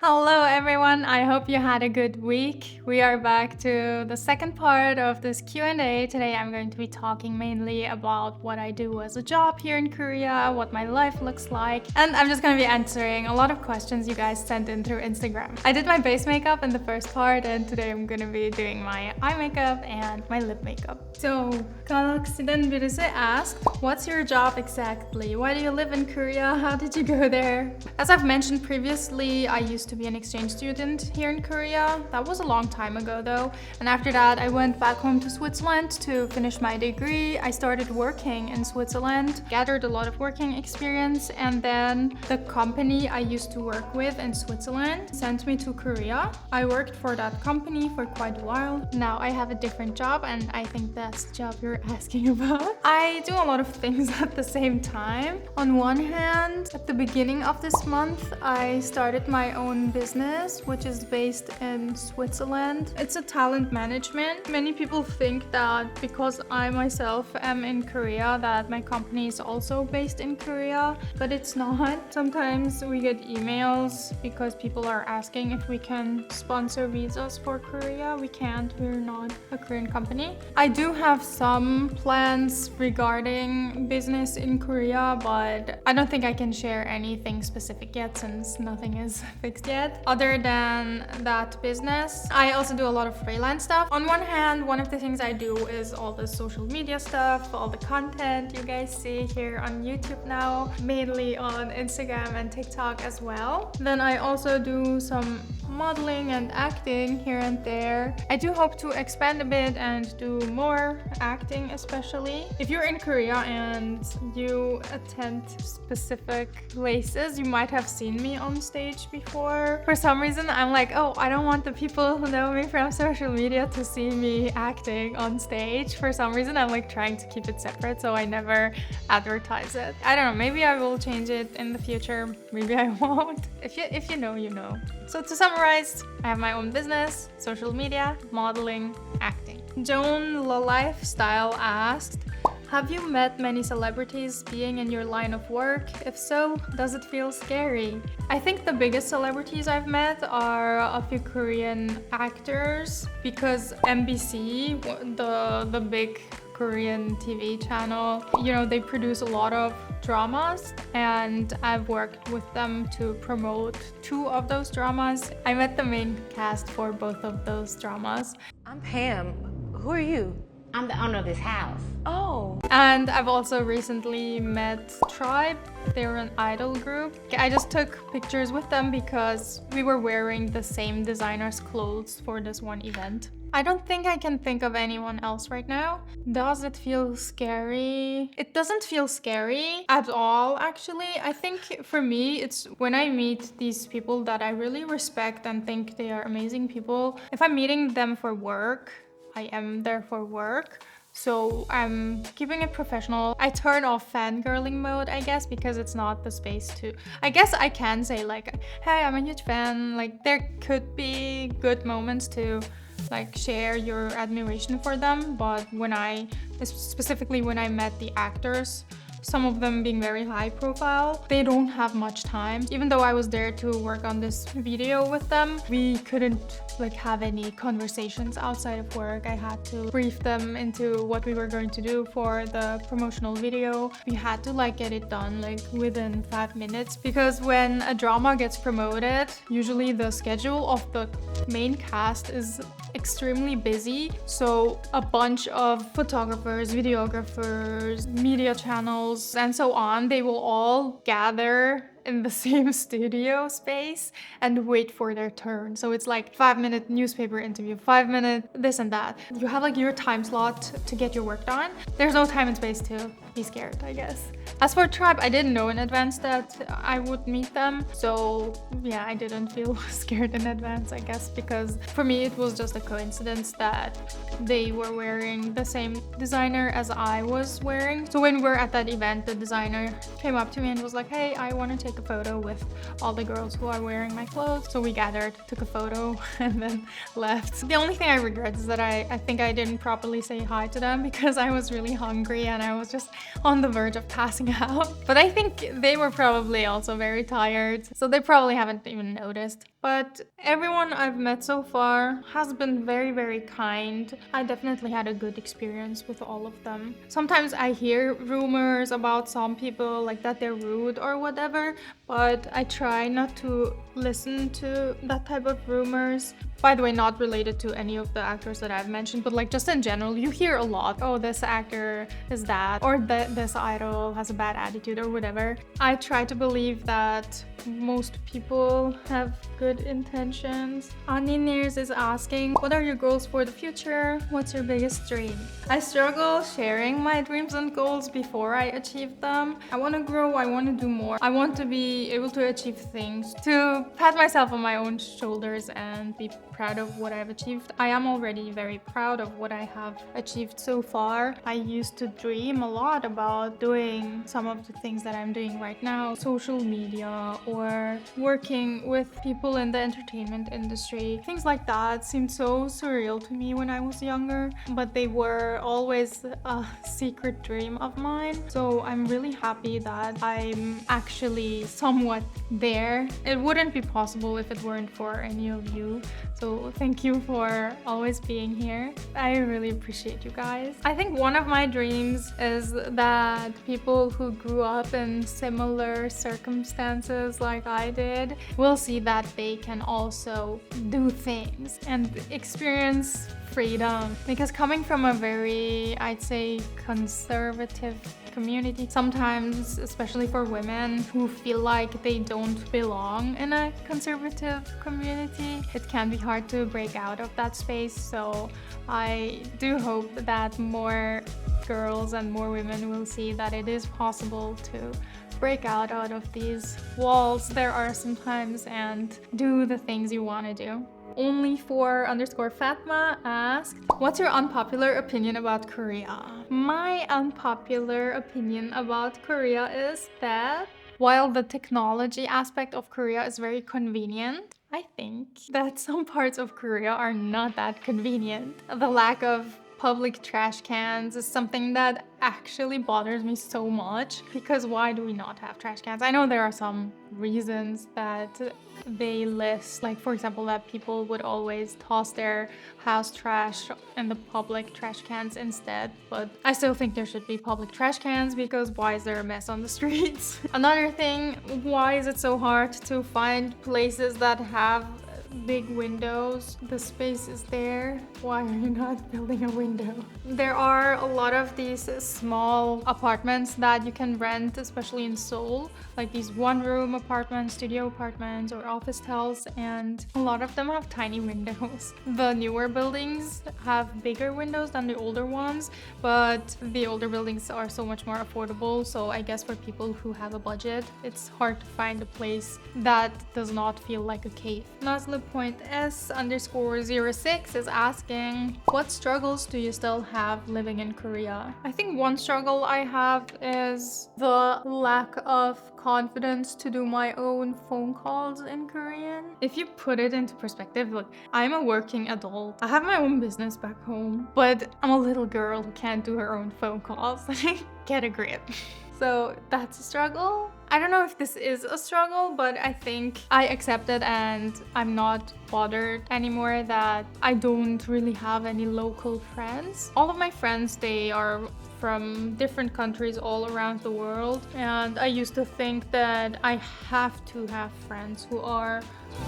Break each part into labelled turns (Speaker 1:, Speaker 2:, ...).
Speaker 1: Hello everyone, I hope you had a good week. We are back to the second part of this Q&A. Today I'm going to be talking mainly about what I do as a job here in Korea, what my life looks like, and I'm just going to be answering a lot of questions you guys sent in through Instagram. I did my base makeup in the first part, and today I'm going to be doing my eye makeup and my lip makeup. So, Galaxy'den birisi asked, what's your job exactly? Why do you live in Korea? How did you go there? As I've mentioned previously, I used to be an exchange student here in Korea. That was a long time ago though. And after that, I went back home to Switzerland to finish my degree. I started working in Switzerland, gathered a lot of working experience, and then the company I used to work with in Switzerland sent me to Korea. I worked for that company for quite a while. Now I have a different job, and I think that's the job you're asking about. I do a lot of things at the same time. On one hand, at the beginning of this month, I started my own business, which is based in Switzerland. It's a talent management. Many people think that because I myself am in Korea, that my company is also based in Korea, but it's not. Sometimes we get emails because people are asking if we can sponsor visas for Korea. We can't. We're not a Korean company. I do have some plans regarding business in Korea, but I don't think I can share anything specific yet since nothing is fixed yet. Other than that business, I also do a lot of freelance stuff. On one hand, one of the things I do is all the social media stuff, all the content you guys see here on YouTube now, mainly on Instagram and TikTok as well. Then I also do some modeling and acting here and there. I do hope to expand a bit and do more acting, especially. If you're in Korea and you attend specific places, you might have seen me on stage before. For some reason, I'm like, oh, I don't want the people who know me from social media to see me acting on stage. For some reason, I'm like trying to keep it separate, so I never advertise it. I don't know, maybe I will change it in the future, maybe I won't. If you know, you know. So to summarize, I have my own business, social media, modeling, acting. Joan La Lifestyle asked, have you met many celebrities being in your line of work? If so, does it feel scary? I think the biggest celebrities I've met are a few Korean actors because MBC, the big Korean TV channel, they produce a lot of dramas, and I've worked with them to promote 2 of those dramas. I met the main cast for both of those dramas.
Speaker 2: I'm Pam. Who are you? I'm the owner of this house. Oh.
Speaker 1: And I've also recently met Tribe. They're an idol group. I just took pictures with them because we were wearing the same designer's clothes for this one event. I don't think I can think of anyone else right now. Does it feel scary? It doesn't feel scary at all, actually. I think for me, it's when I meet these people that I really respect and think they are amazing people. If I'm meeting them for work, I am there for work. So I'm keeping it professional. I turn off fangirling mode, I guess, because it's not the space to... I guess I can say like, hey, I'm a huge fan. Like there could be good moments to like share your admiration for them, but specifically when I met the actors, some of them being very high profile, they don't have much time. Even though I was there to work on this video with them, we couldn't like have any conversations outside of work. I had to brief them into what we were going to do for the promotional video. We had to like get it done like within 5 minutes, because when a drama gets promoted, usually the schedule of the main cast is extremely busy. So a bunch of photographers, videographers, media channels, and so on, they will all gather in the same studio space and wait for their turn. So it's like 5-minute newspaper interview, 5-minute this and that. You have like your time slot to get your work done. There's no time and space to be scared, I guess. As for Tribe, I didn't know in advance that I would meet them. So yeah, I didn't feel scared in advance, I guess, because for me it was just a coincidence that they were wearing the same designer as I was wearing. So when we're at that event, the designer came up to me and was like, hey, I want to take a photo with all the girls who are wearing my clothes. So we gathered, took a photo, and then left. The only thing I regret is that I think I didn't properly say hi to them because I was really hungry and I was just on the verge of passing out. But I think they were probably also very tired, so they probably haven't even noticed. But everyone I've met so far has been very, very kind. I definitely had a good experience with all of them. Sometimes I hear rumors about some people, like that they're rude or whatever, but I try not to listen to that type of rumors. By the way, not related to any of the actors that I've mentioned, but like just in general, you hear a lot. Oh, this actor is that, or this idol has a bad attitude or whatever. I try to believe that most people have good intentions. Aniners is asking, what are your goals for the future? What's your biggest dream? I struggle sharing my dreams and goals before I achieve them. I want to grow, I want to do more. I want to be able to achieve things, to pat myself on my own shoulders and be proud of what I've achieved. I am already very proud of what I have achieved so far. I used to dream a lot about doing some of the things that I'm doing right now, social media or working with people in the entertainment industry. Things like that seemed so surreal to me when I was younger, but they were always a secret dream of mine. So I'm really happy that I'm actually somewhat there. It wouldn't be possible if it weren't for any of you. So thank you for always being here. I really appreciate you guys. I think one of my dreams is that people who grew up in similar circumstances like I did will see that they can also do things and experience freedom. Because coming from a very, I'd say, conservative community, sometimes, especially for women who feel like they don't belong in a conservative community, it can be hard to break out of that space. So I do hope that more girls and more women will see that it is possible to break out of these walls there are sometimes and do the things you want to do. Only4_Fatma asked, what's your unpopular opinion about Korea? My unpopular opinion about Korea is that while the technology aspect of Korea is very convenient, I think that some parts of Korea are not that convenient. The lack of public trash cans is something that actually bothers me so much, because why do we not have trash cans? I know there are some reasons that they list, like for example that people would always toss their house trash in the public trash cans instead, but I still think there should be public trash cans, because why is there a mess on the streets? Another thing, why is it so hard to find places that have big windows? The space is there. Why are you not building a window? There are a lot of these small apartments that you can rent, especially in Seoul, like these one-room apartments, studio apartments, or office tels, and a lot of them have tiny windows. The newer buildings have bigger windows than the older ones, but the older buildings are so much more affordable, so I guess for people who have a budget, it's hard to find a place that does not feel like a cave. Nazla.s_06 is asking, what struggles do you still have living in Korea? I think one struggle I have is the lack of confidence to do my own phone calls in Korean. If you put it into perspective, look, I'm a working adult. I have my own business back home, but I'm a little girl who can't do her own phone calls. Get a grip. So that's a struggle. I don't know if this is a struggle, but I think I accept it and I'm not bothered anymore that I don't really have any local friends. All of my friends, they are from different countries all around the world, and I used to think that I have to have friends who are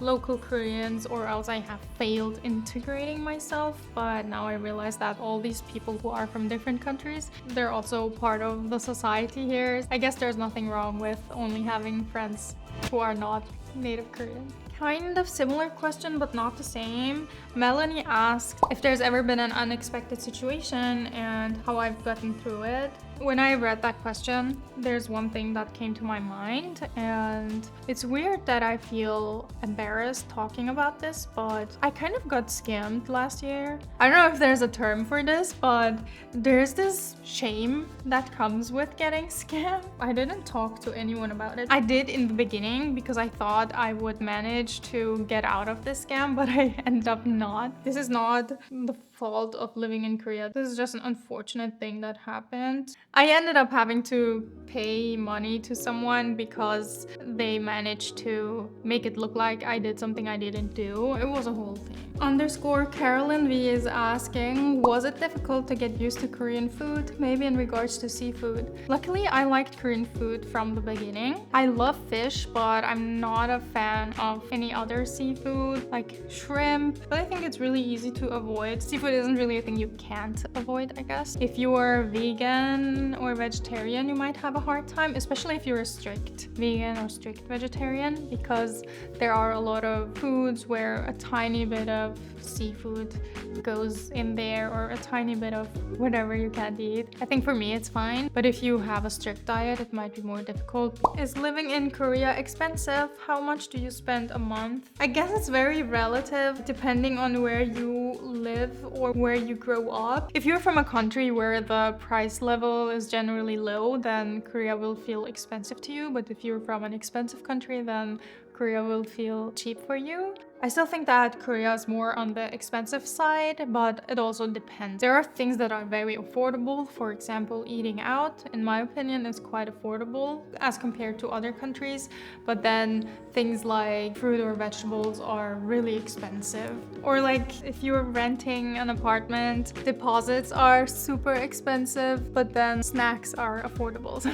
Speaker 1: local Koreans or else I have failed integrating myself, but now I realize that all these people who are from different countries, they're also part of the society here. I guess there's nothing wrong with only having friends who are not native Korean. Kind of similar question, but not the same. Melanie asked if there's ever been an unexpected situation and how I've gotten through it. When I read that question, there's one thing that came to my mind, and it's weird that I feel embarrassed talking about this, but I kind of got scammed last year. I don't know if there's a term for this, but there's this shame that comes with getting scammed. I didn't talk to anyone about it. I did in the beginning because I thought I would manage to get out of this scam, but I ended up not. This is not the fault of living in Korea. This is just an unfortunate thing that happened. I ended up having to pay money to someone because they managed to make it look like I did something I didn't do. It was a whole thing. Underscore Carolyn V is asking, was it difficult to get used to Korean food? Maybe in regards to seafood. Luckily, I liked Korean food from the beginning. I love fish, but I'm not a fan of any other seafood like shrimp. But I think it's really easy to avoid. Seafood isn't really a thing you can't avoid, I guess. If you're vegan or vegetarian, you might have a hard time, especially if you're a strict vegan or strict vegetarian, because there are a lot of foods where a tiny bit of seafood goes in there, or a tiny bit of whatever you can't eat. I think for me it's fine, but if you have a strict diet, it might be more difficult. Is living in Korea expensive? How much do you spend a month? I guess it's very relative depending on where you live or where you grow up. If you're from a country where the price level is generally low, then Korea will feel expensive to you, but if you're from an expensive country, then Korea will feel cheap for you. I still think that Korea is more on the expensive side, but it also depends. There are things that are very affordable. For example, eating out, in my opinion, is quite affordable as compared to other countries. But then things like fruit or vegetables are really expensive. Or like if you're renting an apartment, deposits are super expensive, but then snacks are affordable. So,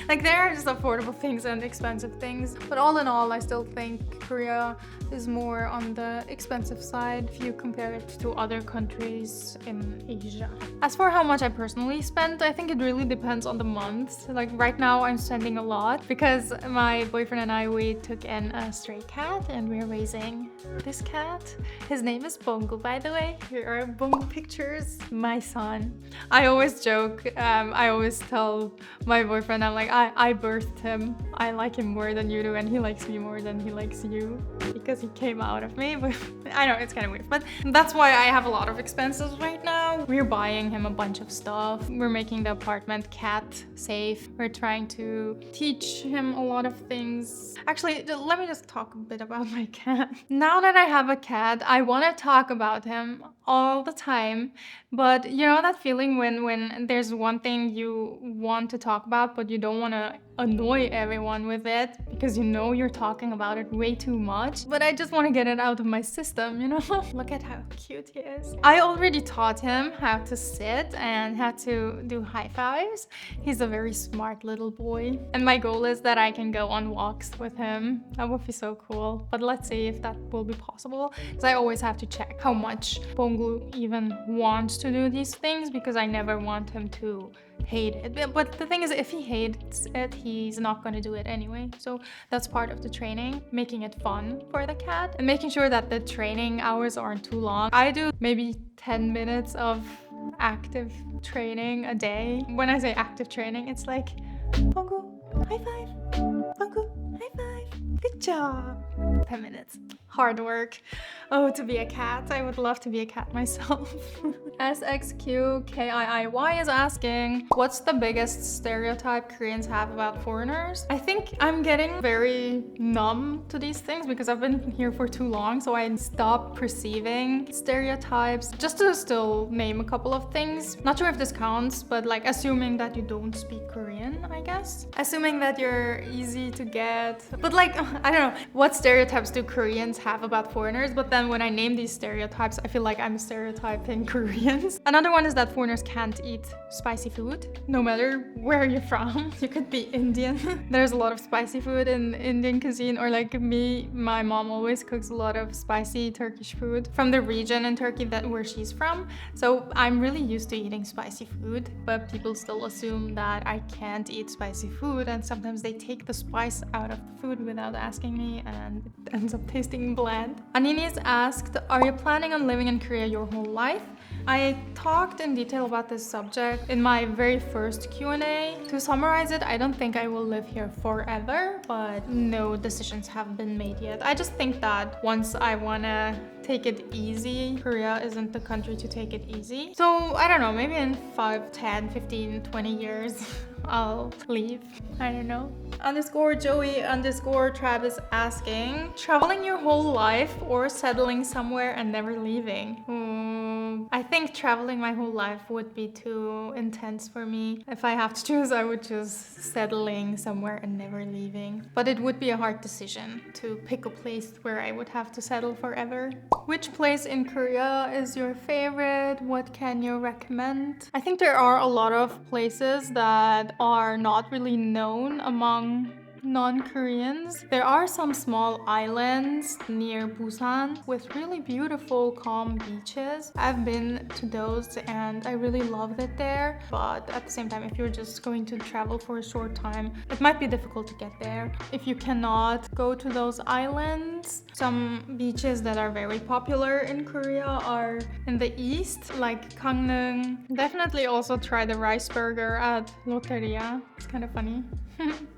Speaker 1: like there are just affordable things and expensive things. But all in all, I still think Korea is more on the expensive side if you compare it to other countries in Asia. As for how much I personally spent, I think it really depends on the month. Like right now I'm spending a lot because my boyfriend and I, we took in a stray cat and we're raising this cat. His name is Bongo, by the way. Here are Bongo pictures. My son. I always joke, I always tell my boyfriend, I'm like, I birthed him. I like him more than you do, and he likes me more than he likes you, because he came out of me. But I know it's kind of weird, but that's why I have a lot of expenses right now. We're buying him a bunch of stuff. We're making the apartment cat safe. We're trying to teach him a lot of things. Actually, let me just talk a bit about my cat. Now that I have a cat, I want to talk about him all the time, but you know that feeling when there's one thing you want to talk about, but you don't want to annoy everyone with it because you're talking about it way too much, but I just want to get it out of my system, Look at how cute he is. I already taught him how to sit and how to do high fives. He's a very smart little boy, and my goal is that I can go on walks with him. That would be so cool, but let's see if that will be possible, because I always have to check how much Bongo even wants to do these things, because I never want him to hate it. But the thing is, if he hates it, he's not going to do it anyway. So that's part of the training, making it fun for the cat and making sure that the training hours aren't too long. I do maybe 10 minutes of active training a day. When I say active training, it's like, Bongo, high five. Bongo, high five. Good job. 10 minutes. Hard work. Oh, to be a cat. I would love to be a cat myself. SXQKIIY is asking, what's the biggest stereotype Koreans have about foreigners? I think I'm getting very numb to these things because I've been here for too long, so I stopped perceiving stereotypes. Just to still name a couple of things. Not sure if this counts, but like assuming that you don't speak Korean, I guess. Assuming that you're easy to get. But like, I don't know, what stereotypes do Koreans have about foreigners? But then when I name these stereotypes, I feel like I'm stereotyping Koreans. Another one is that foreigners can't eat spicy food, no matter where you're from. You could be Indian. There's a lot of spicy food in Indian cuisine, or like me, my mom always cooks a lot of spicy Turkish food from the region in Turkey where she's from. So I'm really used to eating spicy food, but people still assume that I can't eat spicy food, and sometimes they take the spice out of the food without asking me, and it ends up tasting bland. Anini's asked, are you planning on living in Korea your whole life? I talked in detail about this subject in my very first Q&A. To summarize it, I don't think I will live here forever, but no decisions have been made yet. I just think that once I wanna take it easy, Korea isn't the country to take it easy. So I don't know, maybe in 5, 10, 15, 20 years, I'll leave. I don't know. _Joey_Travis asking, traveling your whole life or settling somewhere and never leaving? So I think traveling my whole life would be too intense for me. If I have to choose, I would choose settling somewhere and never leaving. But it would be a hard decision to pick a place where I would have to settle forever. Which place in Korea is your favorite? What can you recommend? I think there are a lot of places that are not really known among non-Koreans. There are some small islands near Busan with really beautiful, calm beaches. I've been to those and I really loved it there. But at the same time, if you're just going to travel for a short time, it might be difficult to get there. If you cannot go to those islands, some beaches that are very popular in Korea are in the east, like Gangneung. Definitely also try the rice burger at Loteria. It's kind of funny.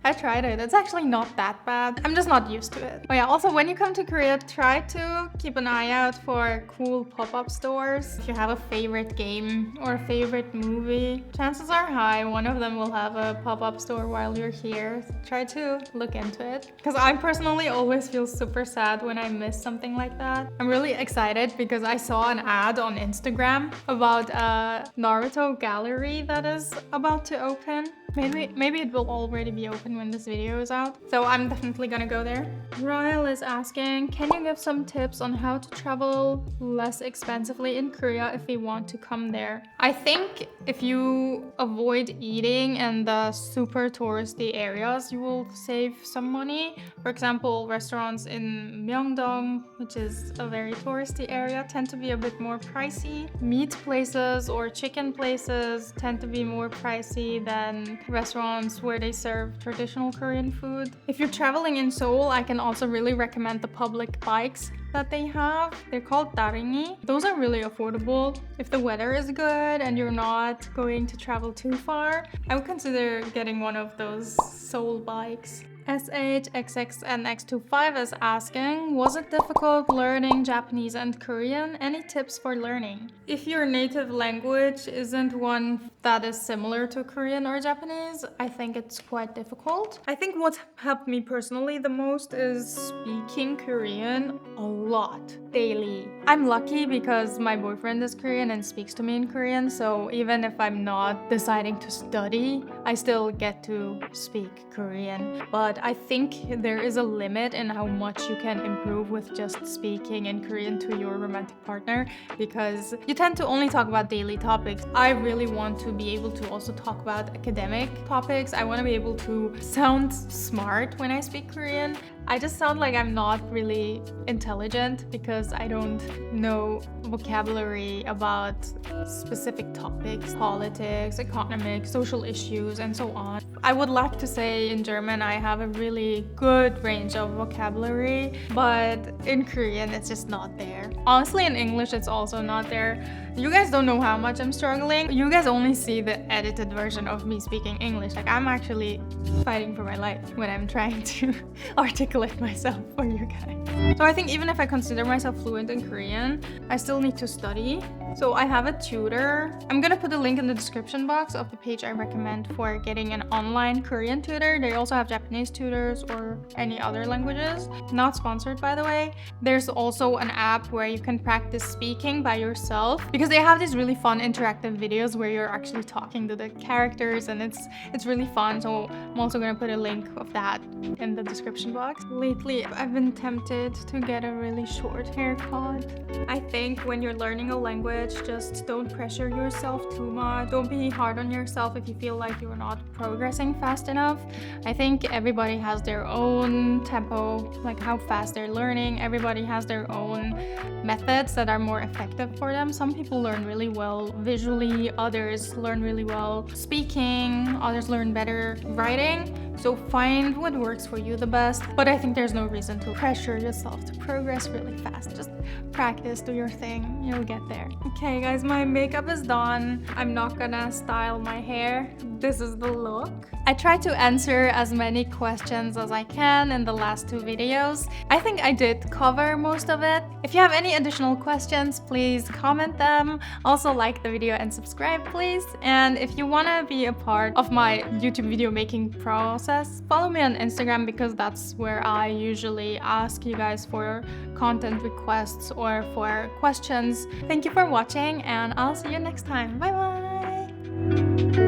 Speaker 1: I tried it. It's actually not that bad. I'm just not used to it. Oh yeah, also when you come to Korea, try to keep an eye out for cool pop-up stores. If you have a favorite game or a favorite movie, chances are high one of them will have a pop-up store while you're here. Try to look into it. Because I personally always feel super sad when I miss something like that. I'm really excited because I saw an ad on Instagram about a Naruto gallery that is about to open. Maybe it will already be open when this video is out. So I'm definitely gonna go there. Royal is asking, can you give some tips on how to travel less expensively in Korea if we want to come there? I think if you avoid eating in the super touristy areas, you will save some money. For example, restaurants in Myeongdong, which is a very touristy area, tend to be a bit more pricey. Meat places or chicken places tend to be more pricey than restaurants where they serve traditional Korean food. If you're traveling in Seoul, I can also really recommend the public bikes that they have. They're called daringi. Those are really affordable. If the weather is good and you're not going to travel too far, I would consider getting one of those Seoul bikes. SHXXNX25 is asking, was it difficult learning Japanese and Korean? Any tips for learning? If your native language isn't one that is similar to Korean or Japanese, I think it's quite difficult. I think what helped me personally the most is speaking Korean a lot, daily. I'm lucky because my boyfriend is Korean and speaks to me in Korean, so even if I'm not deciding to study, I still get to speak Korean. But I think there is a limit in how much you can improve with just speaking in Korean to your romantic partner, because you tend to only talk about daily topics. I really want to be able to also talk about academic topics. I want to be able to sound smart when I speak Korean. I just sound like I'm not really intelligent because I don't know vocabulary about specific topics, politics, economics, social issues, and so on. I would like to say in German I have a really good range of vocabulary, but in Korean it's just not there. Honestly, in English it's also not there. You guys don't know how much I'm struggling. You guys only see the edited version of me speaking English. Like, I'm actually fighting for my life when I'm trying to articulate myself for you guys. So I think even if I consider myself fluent in Korean, I still need to study. So I have a tutor. I'm gonna put a link in the description box of the page I recommend for getting an online Korean tutor. They also have Japanese tutors or any other languages. Not sponsored, by the way. There's also an app where you can practice speaking by yourself, because they have these really fun interactive videos where you're actually talking to the characters, and it's really fun. So I'm also gonna put a link of that in the description box. Lately, I've been tempted to get a really short haircut. I think when you're learning a language, just don't pressure yourself too much. Don't be hard on yourself if you feel like you're not progressing fast enough. I think everybody has their own tempo, like how fast they're learning. Everybody has their own methods that are more effective for them. Some people learn really well visually, others learn really well speaking, others learn better writing. So find what works for you the best. But I think there's no reason to pressure yourself to progress really fast. Just practice, do your thing, you'll get there. Okay guys, my makeup is done. I'm not gonna style my hair. This is the look look. I tried to answer as many questions as I can in the last 2 videos. I think I did cover most of it. If you have any additional questions, please comment them. Also like the video and subscribe, please. And if you want to be a part of my YouTube video making process, follow me on Instagram because that's where I usually ask you guys for content requests or for questions. Thank you for watching and I'll see you next time. Bye bye!